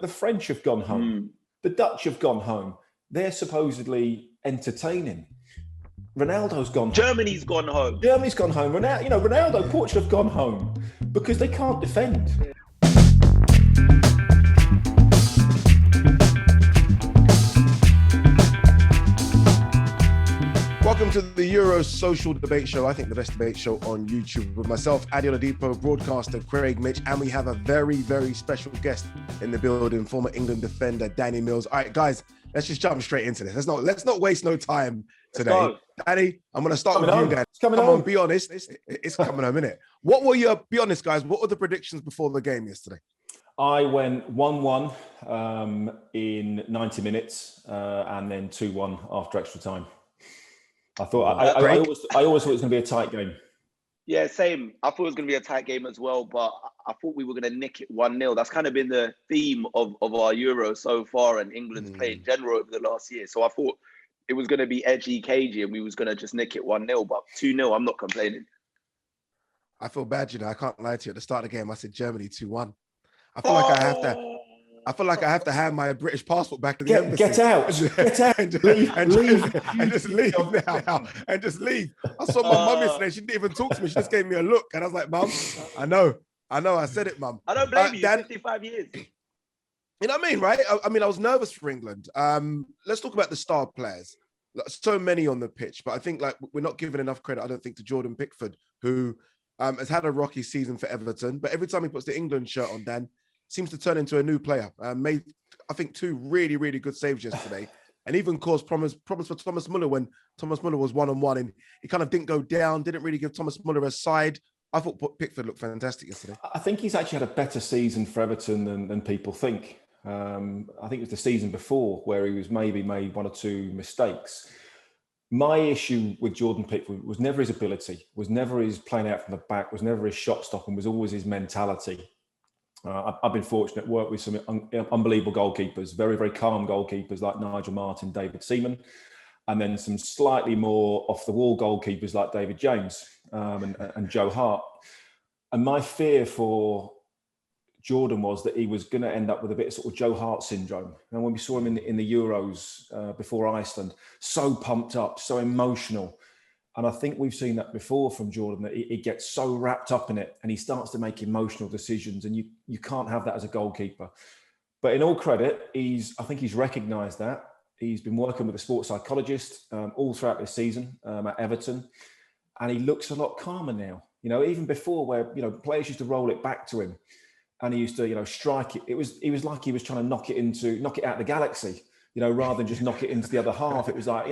The French have gone home. The Dutch have gone home. They're supposedly entertaining. Ronaldo's gone home. Germany's gone home. Germany's gone home. Ronaldo, Portugal have gone home because they can't defend. Welcome to the Euro Social Debate Show. I think the best debate show on YouTube with myself, Ade Oladipo, broadcaster Craig Mitch, and we have a very, very special guest in the building, former England defender Danny Mills. All right, guys, let's just jump straight into this. Let's not waste no time today. Danny, I'm going to start with you, Dan. Come on, be honest. It's coming home, innit? Be honest, guys, what were the predictions before the game yesterday? I went 1-1 in 90 minutes and then 2-1 after extra time. I thought I always thought it was going to be a tight game. Yeah, same. I thought it was going to be a tight game as well, but I thought we were going to nick it 1-0. That's kind of been the theme of our Euro so far and England's play in general over the last year. So I thought it was going to be edgy, cagey, and we was going to just nick it 1-0. But 2-0, I'm not complaining. I feel bad, I can't lie to you. At the start of the game, I said Germany 2-1. I feel like I have to hand my British passport back to the embassy. Get out. And just leave now. And just leave. I saw my mum yesterday. She didn't even talk to me. She just gave me a look. And I was like, Mum, I know. I said it, Mum. I don't blame you. Dan, 55 years. You know what I mean, right? I was nervous for England. Let's talk about the star players. So many on the pitch. But I think we're not giving enough credit, I don't think, to Jordan Pickford, who has had a rocky season for Everton. But every time he puts the England shirt on, Dan, seems to turn into a new player. Made, I think, 2 really, really good saves yesterday, and even caused problems for Thomas Muller when Thomas Muller was 1-on-1, and he kind of didn't go down, didn't really give Thomas Muller a side. I thought Pickford looked fantastic yesterday. I think he's actually had a better season for Everton than people think. I think it was the season before where he was maybe made 1 or 2 mistakes. My issue with Jordan Pickford was never his ability, was never his playing out from the back, was never his shot stopping, was always his mentality. I've been fortunate to work with some unbelievable goalkeepers, very, very calm goalkeepers like Nigel Martin, David Seaman, and then some slightly more off-the-wall goalkeepers like David James and Joe Hart. And my fear for Jordan was that he was going to end up with a bit of sort of Joe Hart syndrome. And when we saw him in the Euros before Iceland, so pumped up, so emotional. And I think we've seen that before from Jordan, that he gets so wrapped up in it and he starts to make emotional decisions, and you can't have that as a goalkeeper. But in all credit, I think he's recognised that. He's been working with a sports psychologist all throughout this season at Everton, and he looks a lot calmer now. Even before, where players used to roll it back to him and he used to strike it. It was like he was trying to knock it out the galaxy. Rather than just knock it into the other half. It was like,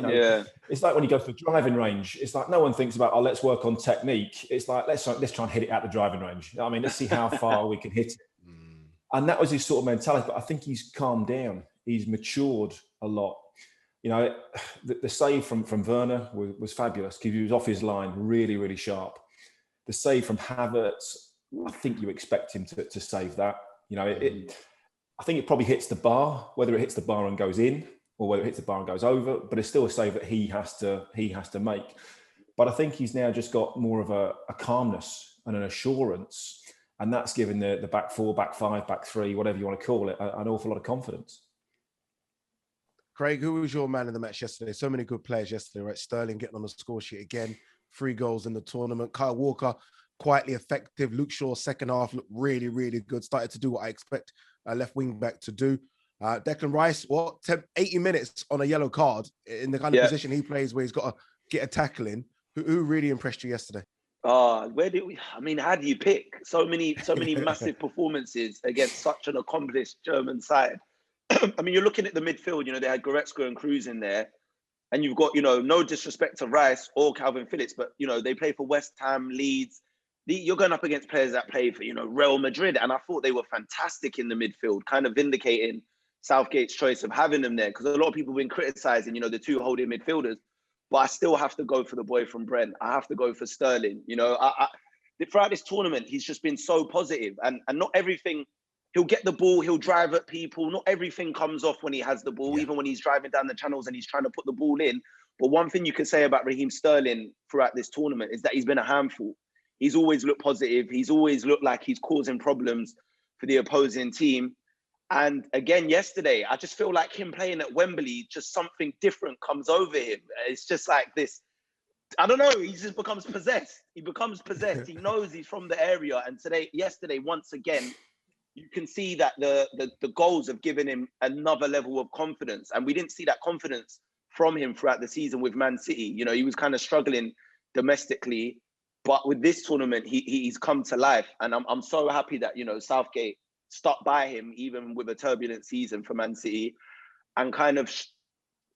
It's like when you go to the driving range. It's like no one thinks about, let's work on technique. It's like, let's try and hit it out the driving range. Let's see how far we can hit it. And that was his sort of mentality. But I think he's calmed down. He's matured a lot. The save from Werner was fabulous because he was off his line, really, really sharp. The save from Havertz, I think you expect him to save that. I think it probably hits the bar, whether it hits the bar and goes in or whether it hits the bar and goes over, but it's still a save that he has to make. But I think he's now just got more of a calmness and an assurance, and that's given the back 4, back 5, back 3, whatever you want to call it, an awful lot of confidence. Craig, who was your man of the match yesterday? So many good players yesterday, right? Sterling getting on the score sheet again, 3 goals in the tournament. Kyle Walker, quietly effective. Luke Shaw, second half, looked really, really good. Started to do what I expect left wing back to do. Declan Rice, 80 minutes on a yellow card in the kind of position he plays where he's got to get a tackle in. Who really impressed you yesterday? How do you pick so many massive performances against such an accomplished German side? You're looking at the midfield, they had Goretzka and Kroos in there, and you've got, no disrespect to Rice or Calvin Phillips, but, they play for West Ham, Leeds. You're going up against players that play for, Real Madrid. And I thought they were fantastic in the midfield, kind of vindicating Southgate's choice of having them there. Because a lot of people have been criticising, the 2 holding midfielders. But I still have to go for the boy from Brent. I have to go for Sterling. Throughout this tournament, he's just been so positive. And not everything, he'll get the ball, he'll drive at people. Not everything comes off when he has the ball, even when he's driving down the channels and he's trying to put the ball in. But one thing you can say about Raheem Sterling throughout this tournament is that he's been a handful. He's always looked positive. He's always looked like he's causing problems for the opposing team. And again, yesterday, I just feel like him playing at Wembley, just something different comes over him. It's just like this, I don't know, he just becomes possessed. He becomes possessed. He knows he's from the area. And yesterday, once again, you can see that the goals have given him another level of confidence. And we didn't see that confidence from him throughout the season with Man City. You know, he was kind of struggling domestically, but with this tournament, he's come to life. And I'm so happy that, you know, Southgate stuck by him, even with a turbulent season for Man City, and kind of,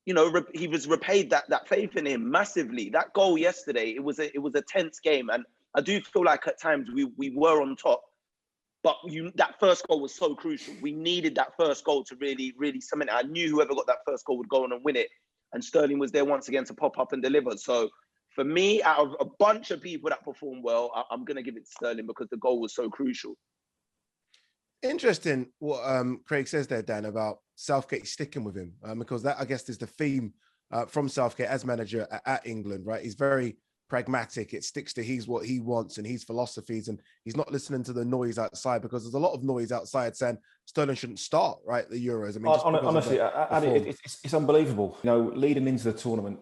you know, he was repaid that faith in him massively. That goal yesterday, it was a tense game. And I do feel like at times we were on top. But that first goal was so crucial. We needed that first goal to really, really cement it. I knew whoever got that first goal would go on and win it. And Sterling was there once again to pop up and deliver. So for me, out of a bunch of people that performed well, I'm going to give it to Sterling because the goal was so crucial. Interesting what Craig says there, Dan, about Southgate sticking with him. Because that, I guess, is the theme from Southgate as manager at England, right? He's very pragmatic. It sticks to what he wants and his philosophies, and he's not listening to the noise outside, because there's a lot of noise outside saying Sterling shouldn't start, right, the Euros. I mean, honestly, it's unbelievable. You know, leading into the tournament,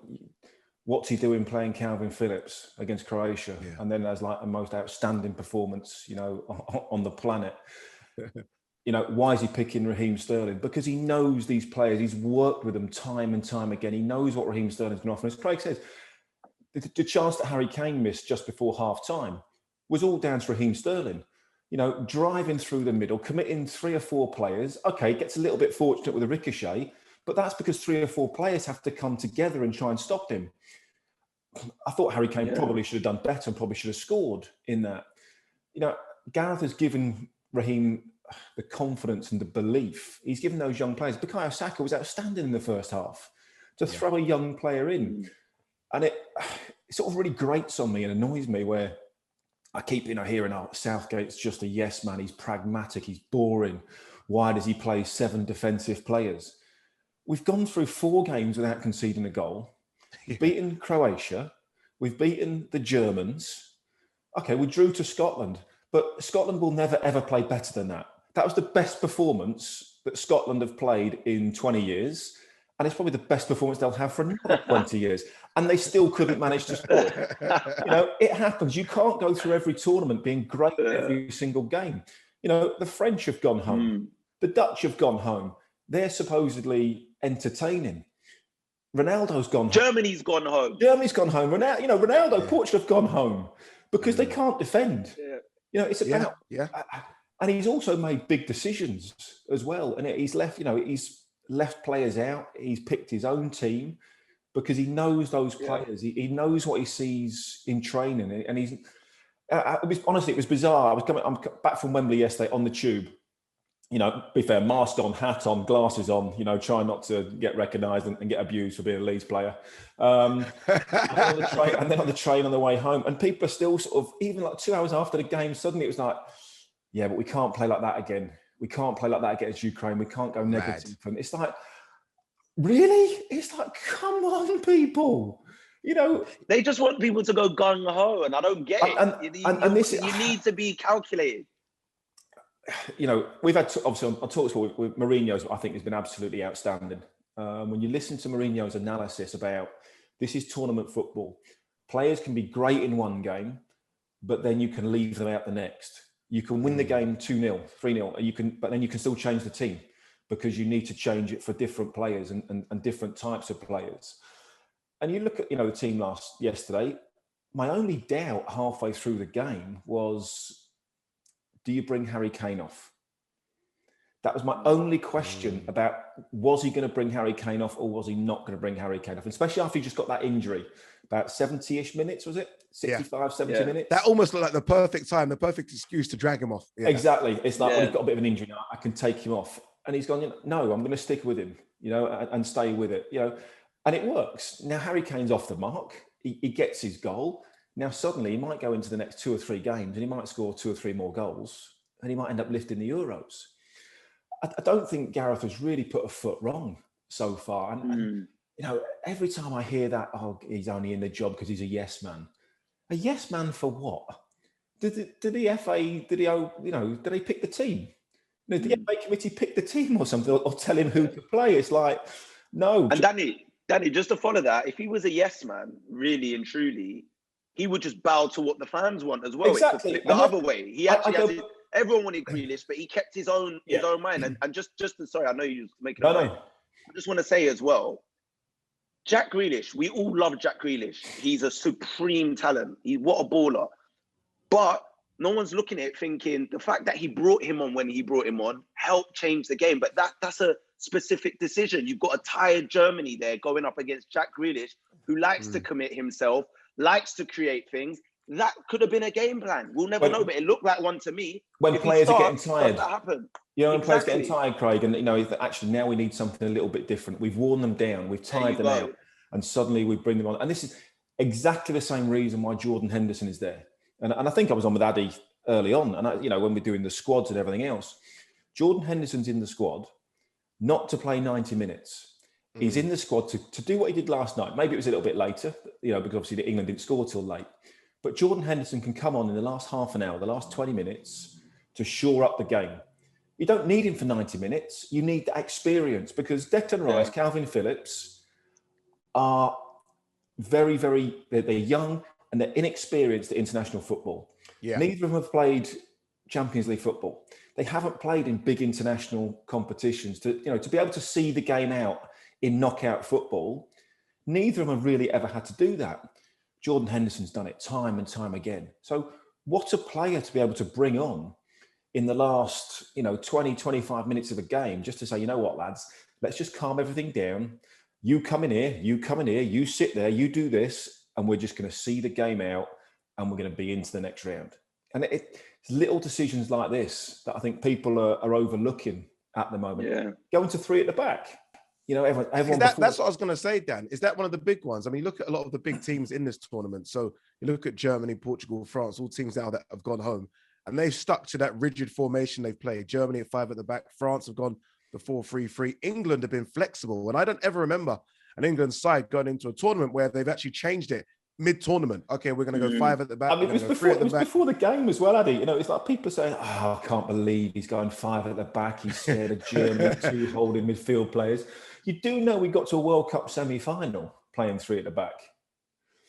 what's he doing playing Calvin Phillips against Croatia, and then as like the most outstanding performance, you know, on the planet. You know, why is he picking Raheem Sterling? Because he knows these players. He's worked with them time and time again. He knows what Raheem Sterling's going to offer. As Craig says, the chance that Harry Kane missed just before half-time was all down to Raheem Sterling. You know, driving through the middle, committing 3 or 4 players. Okay, gets a little bit fortunate with a ricochet, but that's because 3 or 4 players have to come together and try and stop him. I thought Harry Kane probably should have done better and probably should have scored in that. You know, Gareth has given Raheem the confidence and the belief. He's given those young players. Bukayo Saka was outstanding in the first half. To throw a young player in. And it sort of really grates on me and annoys me where I keep, you know, hearing, oh, Southgate's just a yes man. He's pragmatic. He's boring. Why does he play 7 defensive players? We've gone through 4 games without conceding a goal. We've beaten Croatia. We've beaten the Germans. Okay, we drew to Scotland, but Scotland will never, ever play better than that. That was the best performance that Scotland have played in 20 years. And it's probably the best performance they'll have for another 20 years. And they still couldn't manage to score. You know, it happens. You can't go through every tournament being great every single game. You know, the French have gone home. The Dutch have gone home. They're supposedly entertaining. Ronaldo's gone home. Germany's gone home. Ronaldo, Portugal have gone home because they can't defend. You know, it's about... And he's also made big decisions as well. And he's left, you know, he's left players out. He's picked his own team because he knows those players. He knows what he sees in training. And he's... honestly, it was bizarre. I'm back from Wembley yesterday on the tube. You know, be fair, mask on, hat on, glasses on, you know, try not to get recognised and get abused for being a Leeds player. And then on the train on the way home. And people are still sort of, even like 2 hours after the game, suddenly it was like, yeah, but we can't play like that again. We can't play like that against Ukraine. We can't go negative. And it's like, really? It's like, come on, people. You know, they just want people to go gung ho, and I don't get it. You need to be calculated. You know, we've had obviously on talkSPORT with Mourinho's, I think has been absolutely outstanding. When you listen to Mourinho's analysis about this is tournament football, players can be great in one game, but then you can leave them out the next. You can win the game 2-0, 3-0, but then you can still change the team because you need to change it for different players and different types of players. And you look at, you know, the team yesterday. My only doubt halfway through the game was, do you bring Harry Kane off? That was my only question about, was he going to bring Harry Kane off or was he not going to bring Harry Kane off? And especially after he just got that injury, about 70-ish minutes, was it? 65, 70 minutes? That almost looked like the perfect time, the perfect excuse to drag him off. Yeah. Exactly. It's like, well, he's got a bit of an injury now, I can take him off. And he's gone, you know, no, I'm going to stick with him, you know, and stay with it, you know. And it works. Now, Harry Kane's off the mark. He gets his goal. Now, suddenly, he might go into the next 2 or 3 games and he might score 2 or 3 more goals and he might end up lifting the Euros. I don't think Gareth has really put a foot wrong so far. And, you know, every time I hear that, oh, he's only in the job because he's a yes man. A yes man for what? Did the FA, did they pick the team? The FA committee pick the team or something, or tell him who to play. It's like, no. And Danny, just to follow that, if he was a yes man, really and truly, he would just bow to what the fans want as well. Exactly. The other way. He actually everyone wanted Grealish, but he kept his own mind. And just sorry, I know you're making a point. I just want to say as well, Jack Grealish, we all love Jack Grealish. He's a supreme talent. What a baller. But no one's looking at it thinking the fact that he brought him on when he brought him on helped change the game. But that's a specific decision. You've got a tired Germany there going up against Jack Grealish, who likes to commit himself, likes to create things. That could have been a game plan. We'll never know, but it looked like one to me. When players are getting tired. That happen. When players are getting tired, Craig, and actually now we need something a little bit different. We've worn them down, we've tired them out, and suddenly we bring them on. And this is exactly the same reason why Jordan Henderson is there. And I think I was on with Ade early on, and when we're doing the squads and everything else, Jordan Henderson's in the squad not to play 90 minutes. He's in the squad to do what he did last night. Maybe it was a little bit later, because obviously England didn't score till late. But Jordan Henderson can come on in the last half an hour, the last 20 minutes, to shore up the game. You don't need him for 90 minutes. You need that experience, because Declan Rice, Calvin Phillips are very, very, they're young and they're inexperienced at international football. Yeah. Neither of them have played Champions League football. They haven't played in big international competitions to be able to see the game out in knockout football. Neither of them have really ever had to do that. Jordan Henderson's done it time and time again. So what a player to be able to bring on in the last, 20, 25 minutes of a game, just to say, you know what, lads, let's just calm everything down. You come in here, you sit there, you do this, and we're just going to see the game out and we're going to be into the next round. And it's little decisions like this that I think people are overlooking at the moment. Yeah. Going to three at the back. Everyone that's what I was going to say, Dan. Is that one of the big ones? I mean, look at a lot of the big teams in this tournament. So you look at Germany, Portugal, France, all teams now that have gone home, and they've stuck to that rigid formation they've played. Germany at 5 at the back. France have gone the 4-3-3. England have been flexible. And I don't ever remember an England side going into a tournament where they've actually changed it mid-tournament. Okay, we're going to go 5 at the back. I mean, it was before the game as well, Ade. It's like people saying, I can't believe he's going 5 at the back. He's scared of Germany, 2 holding midfield players. You do know we got to a World Cup semi-final playing 3 at the back.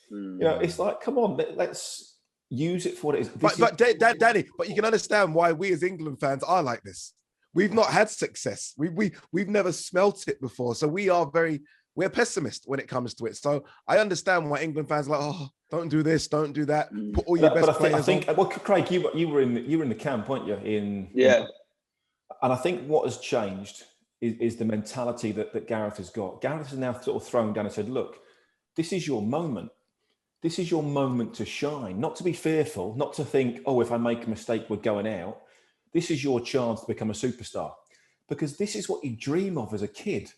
It's like, come on, let's use it for what it is. But Danny, but you can understand why we as England fans are like this. We've not had success. We've never smelt it before. So we're pessimists when it comes to it. So I understand why England fans are like, don't do this, don't do that. Put all your best players. I think, well, Craig, you were in the camp, weren't you? And I think what has changed is the mentality that Gareth has got. Gareth has now sort of thrown down and said, look, this is your moment. This is your moment to shine, not to be fearful, not to think, if I make a mistake, we're going out. This is your chance to become a superstar, because this is what you dream of as a kid.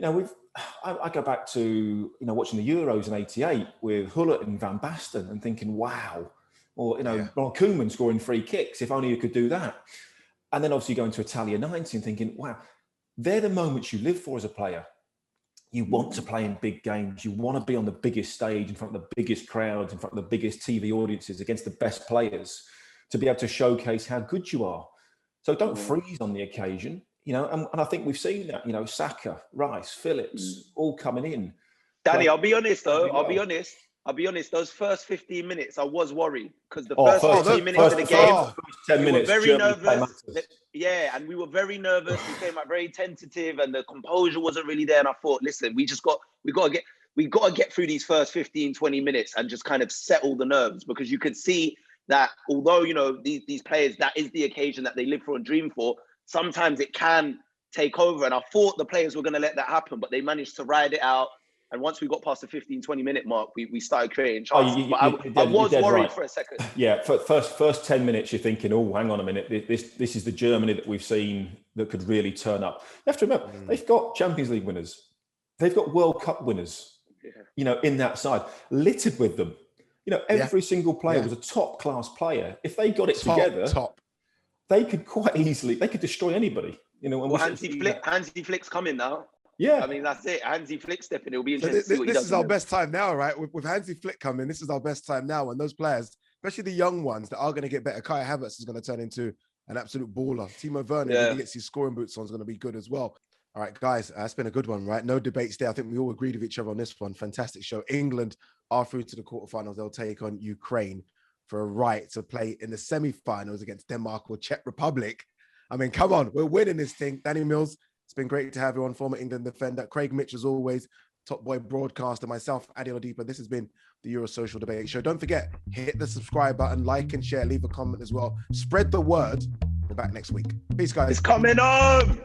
I go back to, watching the Euros in '88 with Hullet and Van Basten and thinking, wow, or, Ronald Koeman scoring free kicks, if only you could do that. And then obviously going to Italia 90 and thinking, wow, they're the moments you live for as a player. You want to play in big games. You want to be on the biggest stage in front of the biggest crowds, in front of the biggest TV audiences against the best players, to be able to showcase how good you are. So don't freeze on the occasion. And I think we've seen that, Saka, Rice, Phillips, all coming in. Danny, I'll be honest though. I'll be honest. Those first 15 minutes, I was worried, because the first 15 minutes of the game, 10 minutes, we were very nervous. And we were very nervous. We came out very tentative, and the composure wasn't really there. And I thought, listen, we got to get through these first 15, 20 minutes and just kind of settle the nerves, because you could see that although these players, that is the occasion that they live for and dream for. Sometimes it can take over. And I thought the players were going to let that happen, but they managed to ride it out. And once we got past the 15, 20 minute mark, we started creating chances. I was worried for a second. Yeah, for first 10 minutes, you're thinking, hang on a minute. This is the Germany that we've seen that could really turn up. You have to remember, they've got Champions League winners. They've got World Cup winners, in that side, littered with them. Every single player was a top-class player. If they got it together, they could quite easily, they could destroy anybody. Hansi Flick's coming now. Yeah. I mean, that's it. Hansi Flick stepping. It'll be interesting to see what he does. This is our best time now, right? With Hansi Flick coming, this is our best time now. And those players, especially the young ones that are going to get better, Kai Havertz is going to turn into an absolute baller. Timo Werner, if he gets his scoring boots on, is going to be good as well. All right, guys, it's been a good one, right? No debates there. I think we all agreed with each other on this one. Fantastic show. England are through to the quarterfinals. They'll take on Ukraine for a right to play in the semi-finals against Denmark or Czech Republic. I mean, come on, we're winning this thing. Danny Mills, it's been great to have you on, former England defender. Craig Mitch, as always, top boy broadcaster. Myself, Ade Oladipo. This has been the Eurosocial Debate Show. Don't forget, hit the subscribe button, like and share, leave a comment as well. Spread the word. We're back next week. Peace, guys. It's coming on!